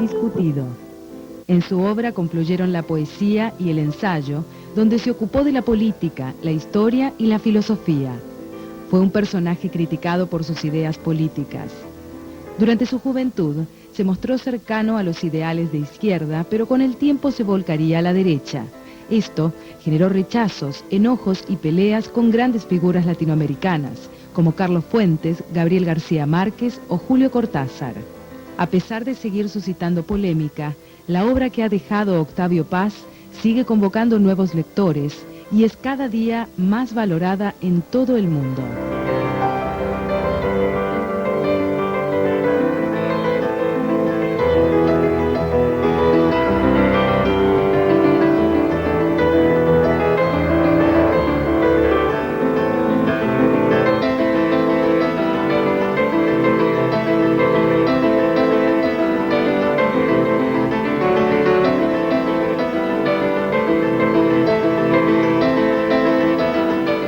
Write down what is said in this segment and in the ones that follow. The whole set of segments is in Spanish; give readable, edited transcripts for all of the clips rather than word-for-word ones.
discutido. En su obra confluyeron la poesía y el ensayo, donde se ocupó de la política, la historia y la filosofía. Fue un personaje criticado por sus ideas políticas. Durante su juventud, se mostró cercano a los ideales de izquierda, pero con el tiempo se volcaría a la derecha. Esto generó rechazos, enojos y peleas con grandes figuras latinoamericanas, como Carlos Fuentes, Gabriel García Márquez o Julio Cortázar. A pesar de seguir suscitando polémica, la obra que ha dejado Octavio Paz sigue convocando nuevos lectores y es cada día más valorada en todo el mundo.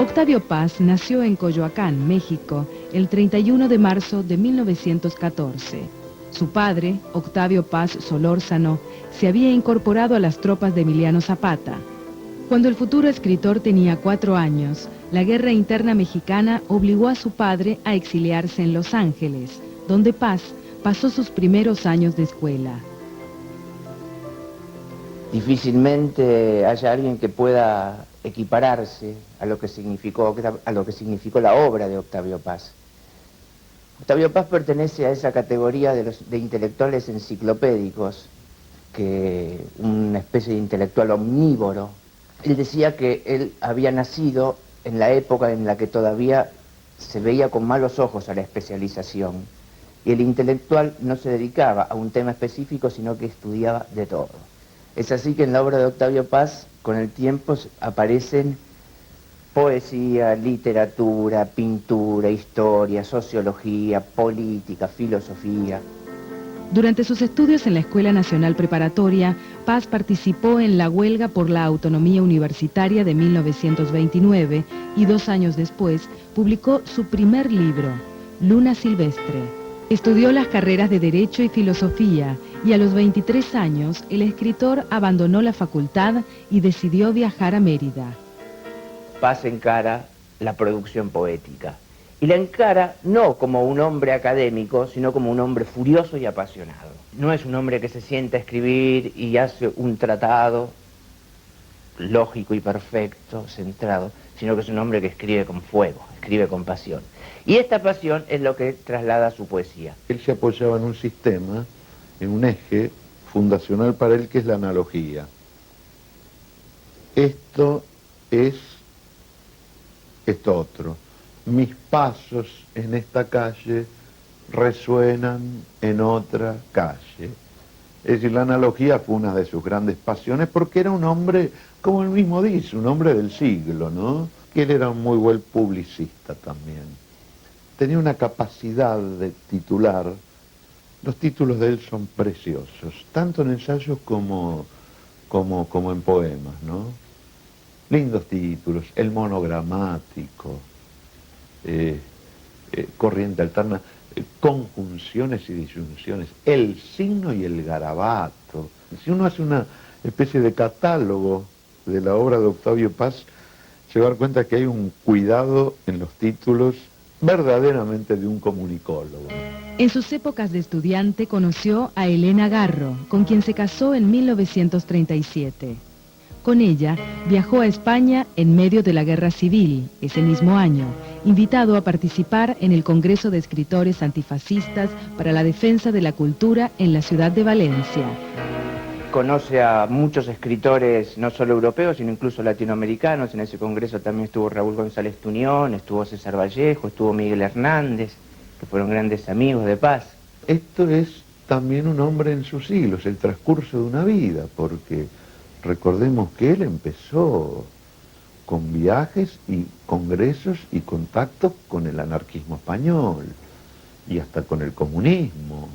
Octavio Paz nació en Coyoacán, México, el 31 de marzo de 1914. Su padre, Octavio Paz Solórzano, se había incorporado a las tropas de Emiliano Zapata. Cuando el futuro escritor tenía 4 años, la guerra interna mexicana obligó a su padre a exiliarse en Los Ángeles, donde Paz pasó sus primeros años de escuela. Difícilmente haya alguien que pueda equipararse a lo que significó la obra de Octavio Paz. Octavio Paz pertenece a esa categoría de intelectuales enciclopédicos, una especie de intelectual omnívoro. Él decía que él había nacido en la época en la que todavía se veía con malos ojos a la especialización, y el intelectual no se dedicaba a un tema específico, sino que estudiaba de todo. Es así que en la obra de Octavio Paz, con el tiempo, aparecen poesía, literatura, pintura, historia, sociología, política, filosofía. Durante sus estudios en la Escuela Nacional Preparatoria, Paz participó en la huelga por la autonomía universitaria de 1929 y 2 años después publicó su primer libro, Luna Silvestre. Estudió las carreras de Derecho y Filosofía y a los 23 años el escritor abandonó la facultad y decidió viajar a Mérida. Paz encara la producción poética y la encara no como un hombre académico, sino como un hombre furioso y apasionado. No es un hombre que se sienta a escribir y hace un tratado lógico y perfecto, centrado, sino que es un hombre que escribe con fuego, escribe con pasión. Y esta pasión es lo que traslada a su poesía. Él se apoyaba en un sistema, en un eje fundacional para él, que es la analogía. Esto es esto otro. Mis pasos en esta calle resuenan en otra calle. Es decir, la analogía fue una de sus grandes pasiones, porque era un hombre, como él mismo dice, un hombre del siglo, ¿no? Que él era un muy buen publicista también. Tenía una capacidad de titular. Los títulos de él son preciosos, tanto en ensayos como en poemas, ¿no? Lindos títulos: El monogramático, Corriente alterna, Conjunciones y disyunciones, El signo y el garabato. Si uno hace una especie de catálogo de la obra de Octavio Paz, se va a dar cuenta que hay un cuidado en los títulos verdaderamente de un comunicólogo. En sus épocas de estudiante conoció a Elena Garro, con quien se casó en 1937. Con ella viajó a España en medio de la Guerra Civil, ese mismo año, invitado a participar en el Congreso de Escritores Antifascistas para la Defensa de la Cultura en la ciudad de Valencia. Conoce a muchos escritores, no solo europeos, sino incluso latinoamericanos. En ese congreso también estuvo Raúl González Tuñón, estuvo César Vallejo, estuvo Miguel Hernández, que fueron grandes amigos de Paz. Esto es también un hombre en sus siglos, el transcurso de una vida, porque recordemos que él empezó con viajes y congresos y contactos con el anarquismo español y hasta con el comunismo.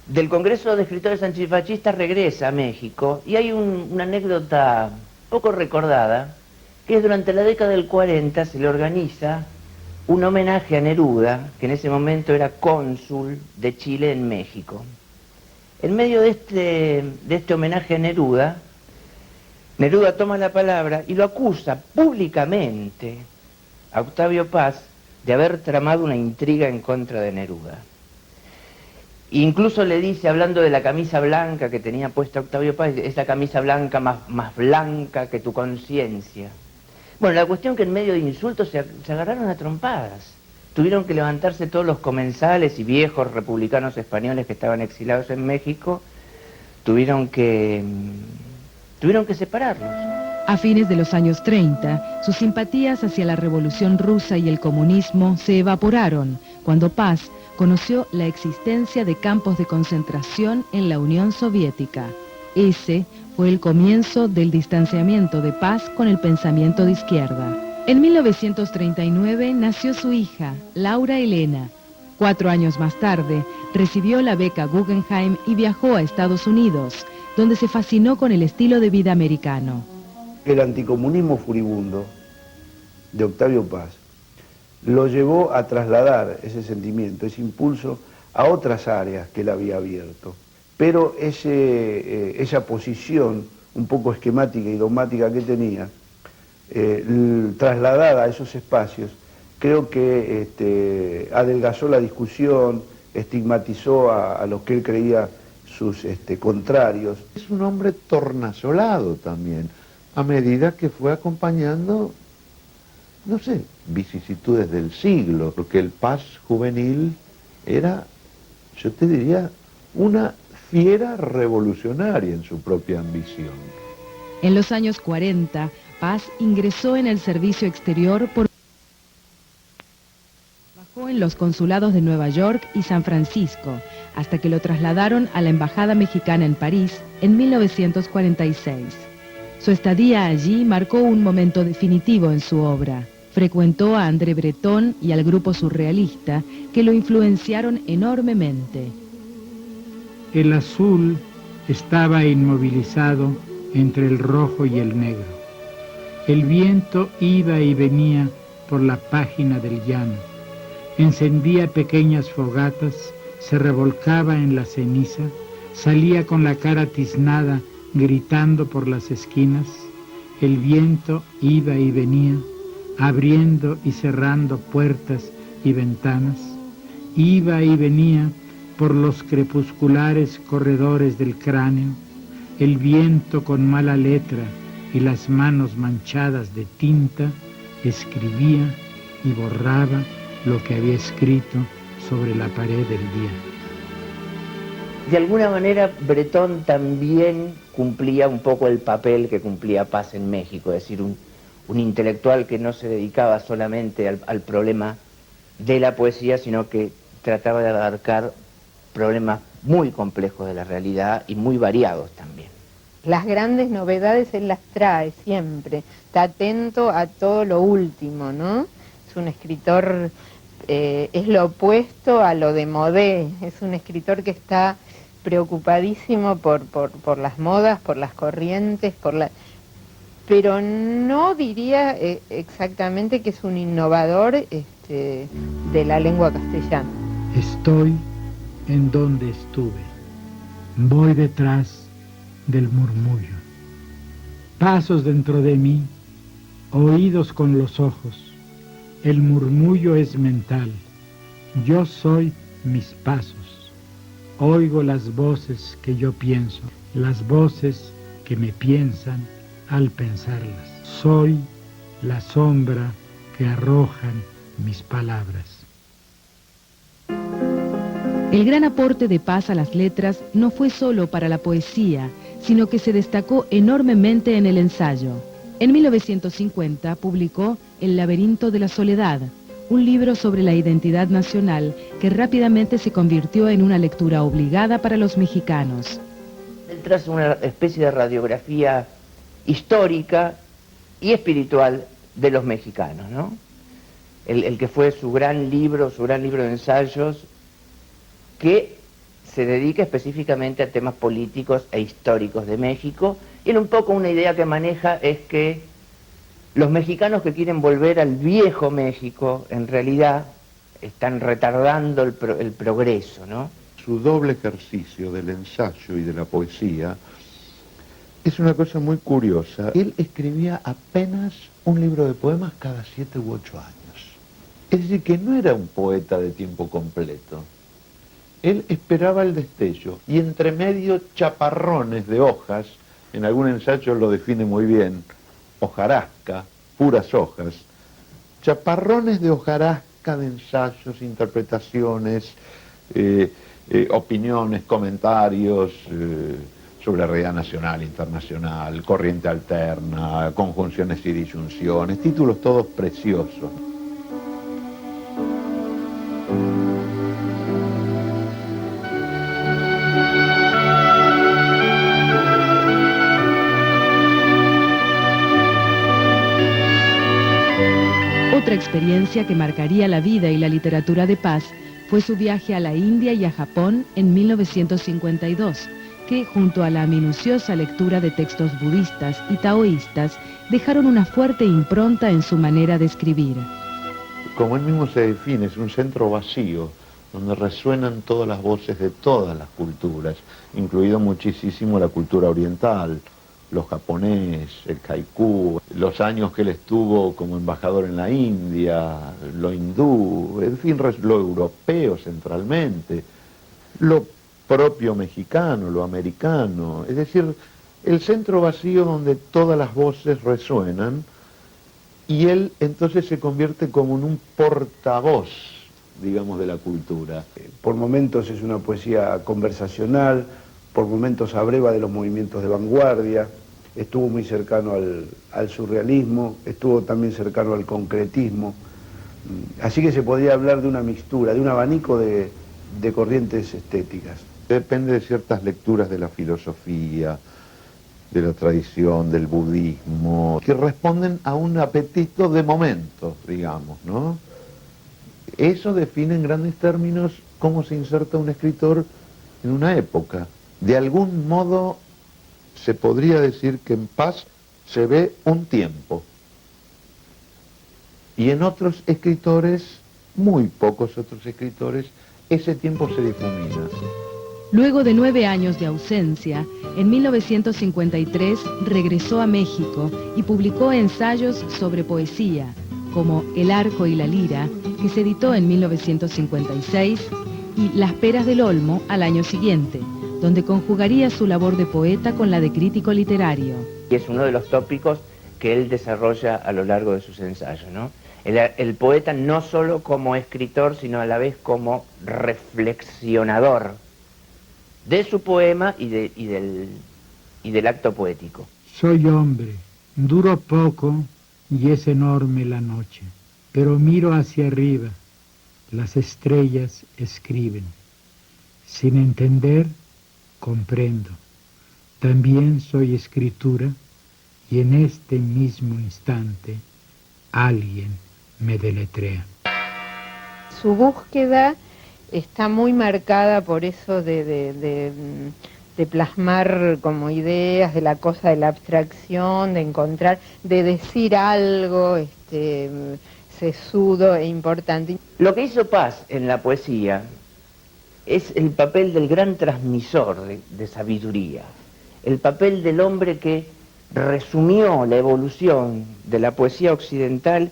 Del Congreso de Escritores Antifascistas regresa a México y hay una anécdota poco recordada, que es durante la década del 40 se le organiza un homenaje a Neruda, que en ese momento era cónsul de Chile en México. En medio de este homenaje a Neruda, Neruda toma la palabra y lo acusa públicamente a Octavio Paz de haber tramado una intriga en contra de Neruda. Incluso le dice, hablando de la camisa blanca que tenía puesta Octavio Paz, es la camisa blanca más blanca que tu conciencia. Bueno, la cuestión que en medio de insultos se agarraron a trompadas. Tuvieron que levantarse todos los comensales y viejos republicanos españoles que estaban exilados en México, tuvieron que separarlos. A fines de los años 30, sus simpatías hacia la Revolución Rusa y el comunismo se evaporaron cuando Paz conoció la existencia de campos de concentración en la Unión Soviética. Ese fue el comienzo del distanciamiento de Paz con el pensamiento de izquierda. En 1939 nació su hija, Laura Elena. 4 años más tarde, recibió la beca Guggenheim y viajó a Estados Unidos, donde se fascinó con el estilo de vida americano. El anticomunismo furibundo de Octavio Paz lo llevó a trasladar ese sentimiento, ese impulso, a otras áreas que él había abierto. Pero esa posición un poco esquemática y dogmática que tenía, trasladada a esos espacios, creo que adelgazó la discusión, estigmatizó a los que él creía sus contrarios. Es un hombre tornasolado también, a medida que fue acompañando, no sé, vicisitudes del siglo, porque el Paz juvenil era, yo te diría, una fiera revolucionaria en su propia ambición. En los años 40, Paz ingresó en el servicio exterior por... Trabajó en los consulados de Nueva York y San Francisco, hasta que lo trasladaron a la Embajada Mexicana en París en 1946. Su estadía allí marcó un momento definitivo en su obra. Frecuentó a André Breton y al grupo surrealista, que lo influenciaron enormemente. El azul estaba inmovilizado entre el rojo y el negro. El viento iba y venía por la página del llano. Encendía pequeñas fogatas, se revolcaba en la ceniza, salía con la cara tiznada, gritando por las esquinas. El viento iba y venía, abriendo y cerrando puertas y ventanas. Iba y venía por los crepusculares corredores del cráneo. El viento con mala letra y las manos manchadas de tinta escribía y borraba lo que había escrito sobre la pared del día. De alguna manera, Breton también cumplía un poco el papel que cumplía Paz en México, es decir, un intelectual que no se dedicaba solamente al problema de la poesía, sino que trataba de abarcar problemas muy complejos de la realidad y muy variados también. Las grandes novedades él las trae siempre, está atento a todo lo último, ¿no? Es un escritor, es lo opuesto a lo de modé, es un escritor que está preocupadísimo por las modas, por las corrientes, pero no diría exactamente que es un innovador de la lengua castellana. Estoy en donde estuve, voy detrás del murmullo. Pasos dentro de mí, oídos con los ojos. El murmullo es mental, yo soy mis pasos. Oigo las voces que yo pienso, las voces que me piensan al pensarlas. Soy la sombra que arrojan mis palabras. El gran aporte de Paz a las letras no fue solo para la poesía, sino que se destacó enormemente en el ensayo. En 1950 publicó El laberinto de la soledad, un libro sobre la identidad nacional que rápidamente se convirtió en una lectura obligada para los mexicanos. Él traza una especie de radiografía histórica y espiritual de los mexicanos, ¿no? El que fue su gran libro de ensayos, que se dedica específicamente a temas políticos e históricos de México, y un poco una idea que maneja es que los mexicanos que quieren volver al viejo México, en realidad, están retardando el progreso, ¿no? su doble ejercicio del ensayo y de la poesía es una cosa muy curiosa. Él escribía apenas un libro de poemas cada 7 u 8 años. Es decir, que no era un poeta de tiempo completo. Él esperaba el destello y entre medio chaparrones de hojas, en algún ensayo lo define muy bien, hojarasca, puras hojas, chaparrones de hojarasca de ensayos, interpretaciones, opiniones, comentarios sobre la realidad nacional, internacional, corriente alterna, conjunciones y disyunciones, títulos todos preciosos. Otra experiencia que marcaría la vida y la literatura de Paz fue su viaje a la India y a Japón en 1952, que, junto a la minuciosa lectura de textos budistas y taoístas, dejaron una fuerte impronta en su manera de escribir. Como él mismo se define, es un centro vacío, donde resuenan todas las voces de todas las culturas, incluido muchísimo la cultura oriental, los japonés, el haiku, los años que él estuvo como embajador en la India, lo hindú, en fin, lo europeo centralmente, lo propio mexicano, lo americano, es decir, el centro vacío donde todas las voces resuenan y él entonces se convierte como en un portavoz, digamos, de la cultura. Por momentos es una poesía conversacional, por momentos abreva de los movimientos de vanguardia, estuvo muy cercano al surrealismo, estuvo también cercano al concretismo, así que se podría hablar de una mixtura, de un abanico de corrientes estéticas. Depende de ciertas lecturas de la filosofía, de la tradición, del budismo, que responden a un apetito de momento, digamos, ¿no? Eso define en grandes términos cómo se inserta un escritor en una época. De algún modo se podría decir que en Paz se ve un tiempo. Y en otros escritores, muy pocos otros escritores, ese tiempo se difumina. Luego de 9 años de ausencia, en 1953 regresó a México y publicó ensayos sobre poesía, como El arco y la lira, que se editó en 1956, y Las peras del Olmo al año siguiente, donde conjugaría su labor de poeta con la de crítico literario. Y es uno de los tópicos que él desarrolla a lo largo de sus ensayos, ¿no? El poeta no solo como escritor, sino a la vez como reflexionador de su poema y del acto poético. Soy hombre, duro poco y es enorme la noche, pero miro hacia arriba, las estrellas escriben. Sin entender, comprendo. También soy escritura y en este mismo instante alguien me deletrea. Su búsqueda está muy marcada por eso de plasmar como ideas, de la cosa de la abstracción, de encontrar, de decir algo sesudo e importante. Lo que hizo Paz en la poesía es el papel del gran transmisor de sabiduría, el papel del hombre que resumió la evolución de la poesía occidental,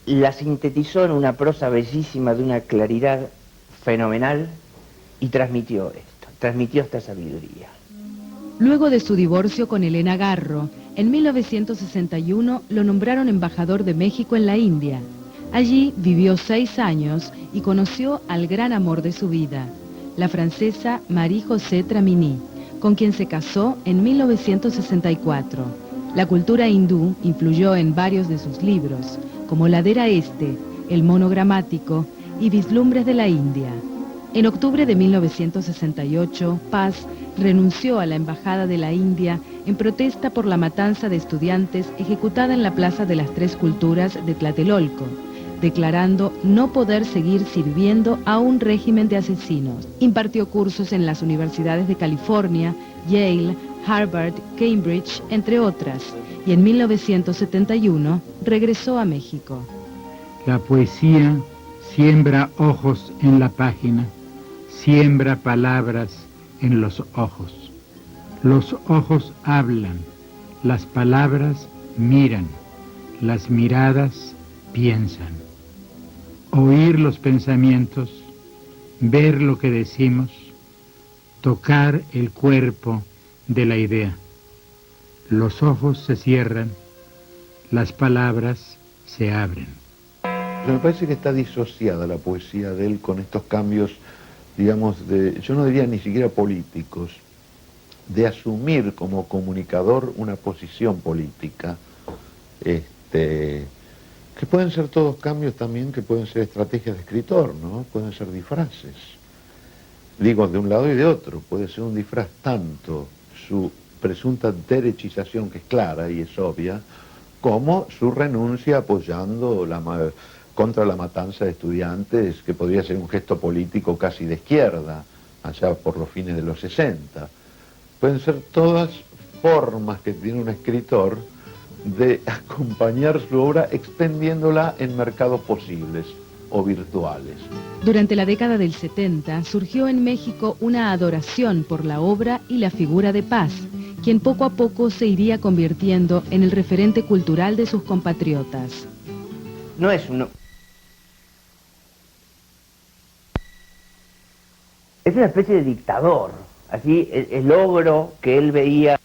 la sintetizó en una prosa bellísima de una claridad fenomenal y transmitió esta sabiduría. Luego de su divorcio con Elena Garro, en 1961 lo nombraron embajador de México en la India. Allí vivió 6 años y conoció al gran amor de su vida, la francesa Marie-José Tramini, con quien se casó en 1964. La cultura hindú influyó en varios de sus libros, como Ladera Este, El mono gramático y Vislumbres de la India. En octubre de 1968, Paz renunció a la Embajada de la India en protesta por la matanza de estudiantes ejecutada en la Plaza de las Tres Culturas de Tlatelolco, declarando no poder seguir sirviendo a un régimen de asesinos. Impartió cursos en las universidades de California, Yale, Harvard, Cambridge, entre otras, y en 1971 regresó a México. La poesía siembra ojos en la página, siembra palabras en los ojos. Los ojos hablan, las palabras miran, las miradas piensan. Oír los pensamientos, ver lo que decimos, tocar el cuerpo de la idea. Los ojos se cierran, las palabras se abren. Me parece que está disociada la poesía de él con estos cambios, digamos, yo no diría ni siquiera políticos, de asumir como comunicador una posición política, que pueden ser todos cambios también, que pueden ser estrategias de escritor, ¿no? Pueden ser disfraces. Digo, de un lado y de otro, puede ser un disfraz tanto su presunta derechización, que es clara y es obvia, como su renuncia apoyando contra la matanza de estudiantes, que podría ser un gesto político casi de izquierda, allá por los fines de los 60. Pueden ser todas formas que tiene un escritor de acompañar su obra extendiéndola en mercados posibles o virtuales. Durante la década del 70 surgió en México una adoración por la obra y la figura de Paz, quien poco a poco se iría convirtiendo en el referente cultural de sus compatriotas. No es uno... Es una especie de dictador, así el ogro que él veía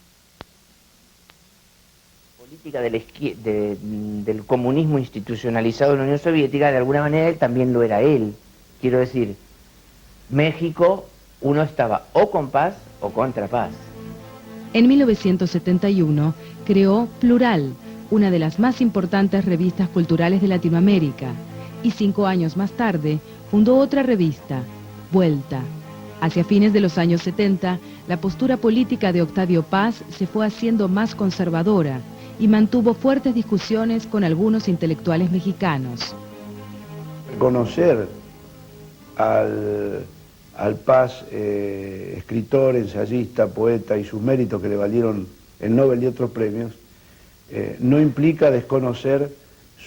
política del comunismo institucionalizado en la Unión Soviética, de alguna manera él también lo era él. Quiero decir, México, uno estaba o con Paz o contra Paz. En 1971 creó Plural, una de las más importantes revistas culturales de Latinoamérica, y 5 años más tarde fundó otra revista, Vuelta. Hacia fines de los años 70, la postura política de Octavio Paz se fue haciendo más conservadora y mantuvo fuertes discusiones con algunos intelectuales mexicanos. Conocer al Paz, escritor, ensayista, poeta, y sus méritos que le valieron el Nobel y otros premios, no implica desconocer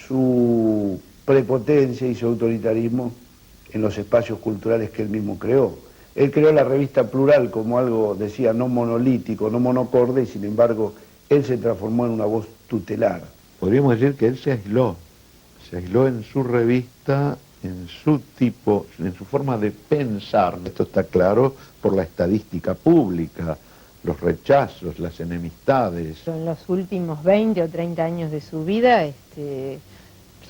su prepotencia y su autoritarismo en los espacios culturales que él mismo creó. Él creó la revista Plural como algo, decía, no monolítico, no monocorde, y sin embargo, él se transformó en una voz tutelar. Podríamos decir que él se aisló en su revista, en su tipo, en su forma de pensar. Esto está claro por la estadística pública, los rechazos, las enemistades. En los últimos 20 o 30 años de su vida,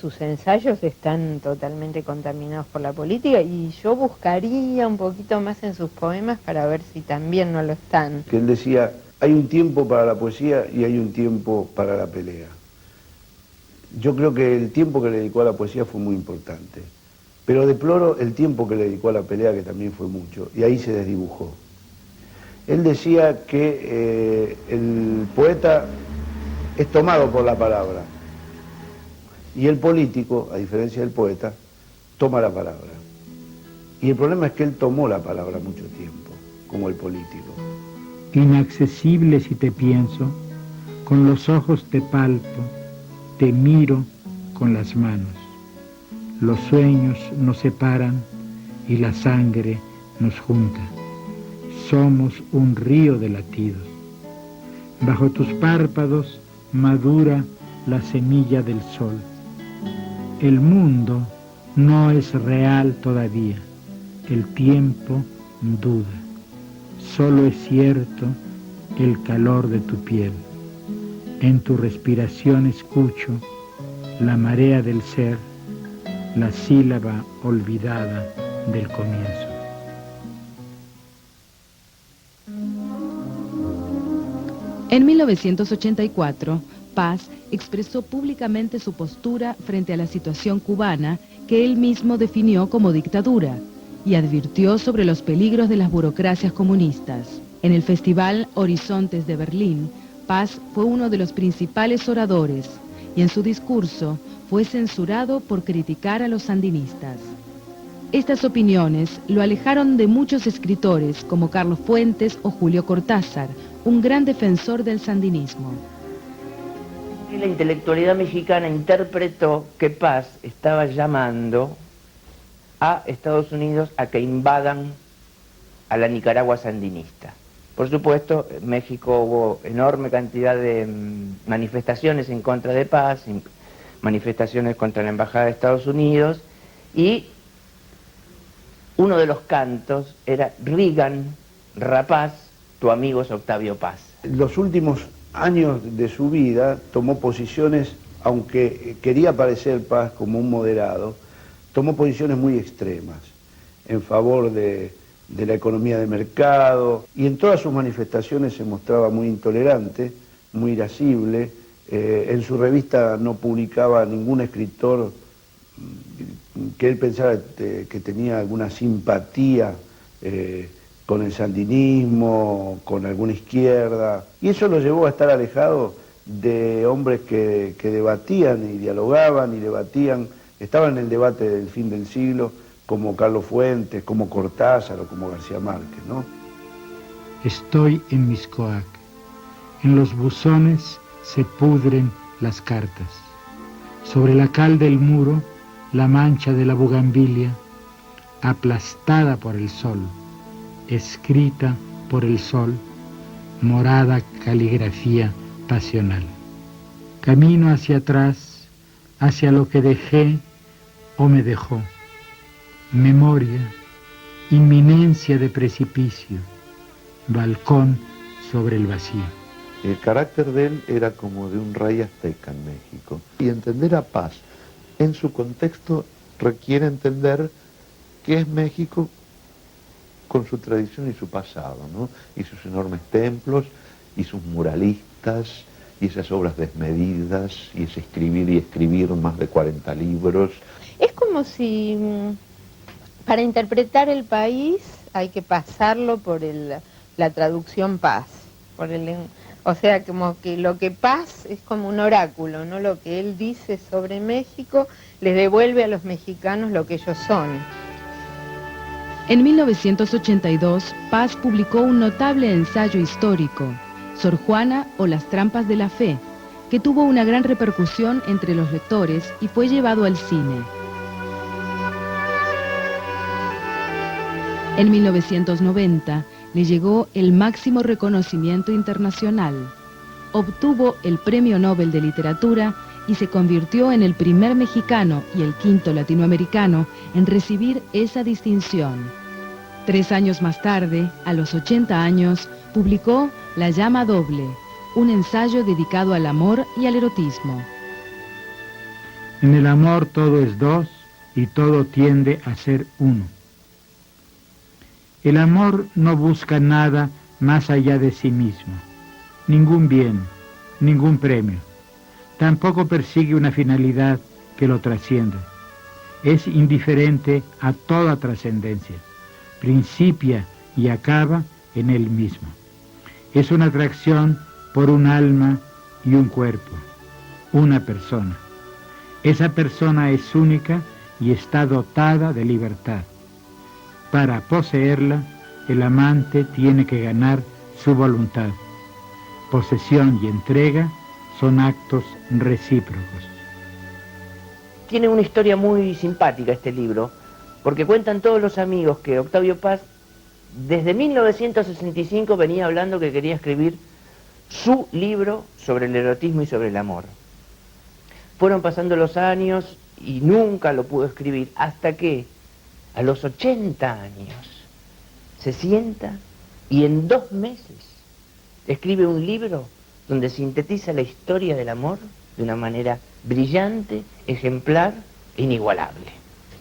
sus ensayos están totalmente contaminados por la política, y yo buscaría un poquito más en sus poemas para ver si también no lo están. Que él decía, hay un tiempo para la poesía y hay un tiempo para la pelea. Yo creo que el tiempo que le dedicó a la poesía fue muy importante, pero deploro el tiempo que le dedicó a la pelea, que también fue mucho, y ahí se desdibujó. Él decía que el poeta es tomado por la palabra, y el político, a diferencia del poeta, toma la palabra. Y el problema es que él tomó la palabra mucho tiempo, como el político. Inaccesible si te pienso, con los ojos te palpo, te miro con las manos. Los sueños nos separan y la sangre nos junta. Somos un río de latidos. Bajo tus párpados madura la semilla del sol. El mundo no es real todavía, el tiempo duda. Solo es cierto el calor de tu piel. En tu respiración escucho la marea del ser, la sílaba olvidada del comienzo. En 1984, Paz expresó públicamente su postura frente a la situación cubana, que él mismo definió como dictadura, y advirtió sobre los peligros de las burocracias comunistas. En el Festival Horizontes de Berlín, Paz fue uno de los principales oradores, y en su discurso fue censurado por criticar a los sandinistas. Estas opiniones lo alejaron de muchos escritores como Carlos Fuentes o Julio Cortázar, un gran defensor del sandinismo. La intelectualidad mexicana interpretó que Paz estaba llamando a Estados Unidos a que invadan a la Nicaragua sandinista. Por supuesto, en México hubo enorme cantidad de manifestaciones en contra de Paz, manifestaciones contra la Embajada de Estados Unidos, y uno de los cantos era Reagan, rapaz, tu amigo es Octavio Paz. Los últimos años de su vida tomó posiciones, aunque quería parecer Paz como un moderado, tomó posiciones muy extremas en favor de la economía de mercado, y en todas sus manifestaciones se mostraba muy intolerante, muy irascible. En su revista no publicaba ningún escritor que él pensara que tenía alguna simpatía con el sandinismo, con alguna izquierda, y eso lo llevó a estar alejado de hombres que debatían y dialogaban y debatían, estaban en el debate del fin del siglo, como Carlos Fuentes, como Cortázar o como García Márquez, ¿no? Estoy en Miscoac. En los buzones se pudren las cartas. Sobre la cal del muro, la mancha de la bugambilia, aplastada por el sol, escrita por el sol, morada caligrafía pasional. Camino hacia atrás, hacia lo que dejé o me dejó. Memoria, inminencia de precipicio, balcón sobre el vacío. El carácter de él era como de un rey azteca en México. Y entender a Paz en su contexto requiere entender qué es México con su tradición y su pasado, ¿no? Y sus enormes templos, y sus muralistas, y esas obras desmedidas, y ese escribir y escribir más de 40 libros. Es como si para interpretar el país hay que pasarlo por la traducción Paz. O sea, como que lo que Paz es como un oráculo, ¿no? Lo que él dice sobre México les devuelve a los mexicanos lo que ellos son. En 1982, Paz publicó un notable ensayo histórico, Sor Juana o las trampas de la fe, que tuvo una gran repercusión entre los lectores y fue llevado al cine. En 1990 le llegó el máximo reconocimiento internacional. Obtuvo el Premio Nobel de Literatura y se convirtió en el primer mexicano y el quinto latinoamericano en recibir esa distinción. 3 años más tarde, a los 80 años, publicó La llama doble, un ensayo dedicado al amor y al erotismo. En el amor todo es dos y todo tiende a ser uno. El amor no busca nada más allá de sí mismo, ningún bien, ningún premio. Tampoco persigue una finalidad que lo trascienda. Es indiferente a toda trascendencia. Principia y acaba en él mismo. Es una atracción por un alma y un cuerpo, una persona. Esa persona es única y está dotada de libertad. Para poseerla, el amante tiene que ganar su voluntad. Posesión y entrega son actos recíprocos. Tiene una historia muy simpática este libro, porque cuentan todos los amigos que Octavio Paz desde 1965 venía hablando que quería escribir su libro sobre el erotismo y sobre el amor. Fueron pasando los años y nunca lo pudo escribir, hasta que a los 80 años se sienta y en 2 meses escribe un libro donde sintetiza la historia del amor de una manera brillante, ejemplar e inigualable.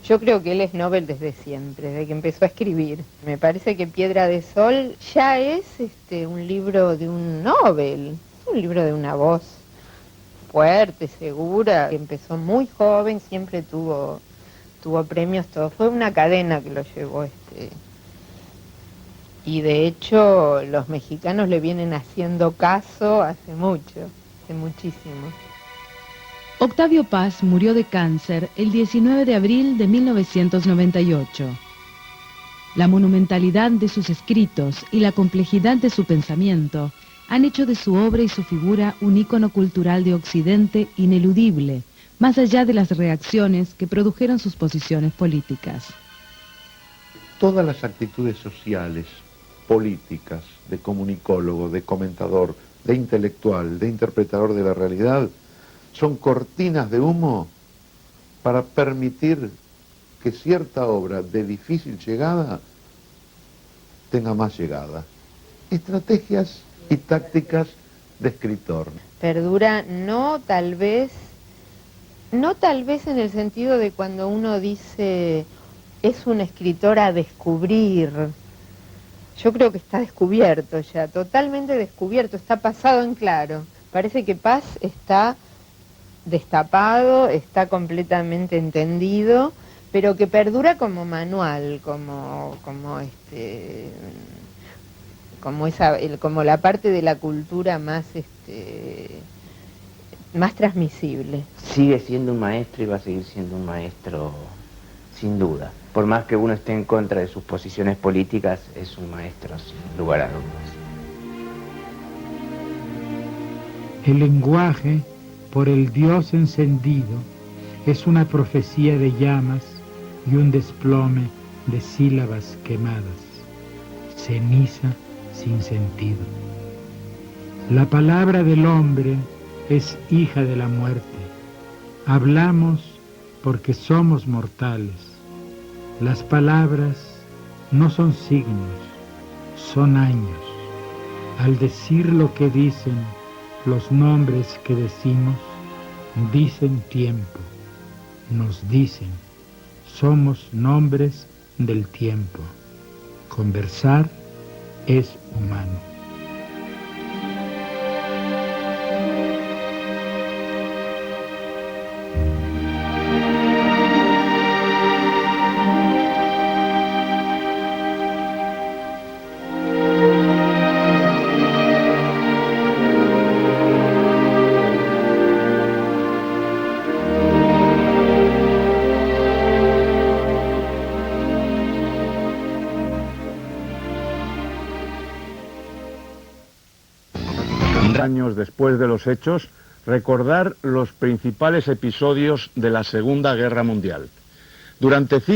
Yo creo que él es Nobel desde siempre, desde que empezó a escribir. Me parece que Piedra de Sol ya es un libro de un Nobel, un libro de una voz fuerte, segura, que empezó muy joven, siempre tuvo premios, todo. Fue una cadena que lo llevó. Y de hecho los mexicanos le vienen haciendo caso hace mucho, hace muchísimo. Octavio Paz murió de cáncer el 19 de abril de 1998. La monumentalidad de sus escritos y la complejidad de su pensamiento han hecho de su obra y su figura un ícono cultural de Occidente ineludible, más allá de las reacciones que produjeron sus posiciones políticas. todas las actitudes sociales, políticas, de comunicólogo, de comentador, de intelectual, de interpretador de la realidad, son cortinas de humo para permitir que cierta obra de difícil llegada tenga más llegada. Estrategias y tácticas de escritor. Perdura no tal vez en el sentido de cuando uno dice es un escritor a descubrir. Yo creo que está descubierto ya, totalmente descubierto, está pasado en claro. Parece que Paz está destapado, está completamente entendido, pero que perdura como manual, como la parte de la cultura más transmisible. Sigue siendo un maestro y va a seguir siendo un maestro sin duda. Por más que uno esté en contra de sus posiciones políticas, es un maestro sin lugar a dudas. El lenguaje, por el Dios encendido, es una profecía de llamas y un desplome de sílabas quemadas, ceniza sin sentido. La palabra del hombre es hija de la muerte. Hablamos porque somos mortales. Las palabras no son signos, son años. Al decir lo que dicen, los nombres que decimos, dicen tiempo, nos dicen, somos nombres del tiempo. Conversar es humano. Años después de los hechos, recordar los principales episodios de la Segunda Guerra Mundial. Durante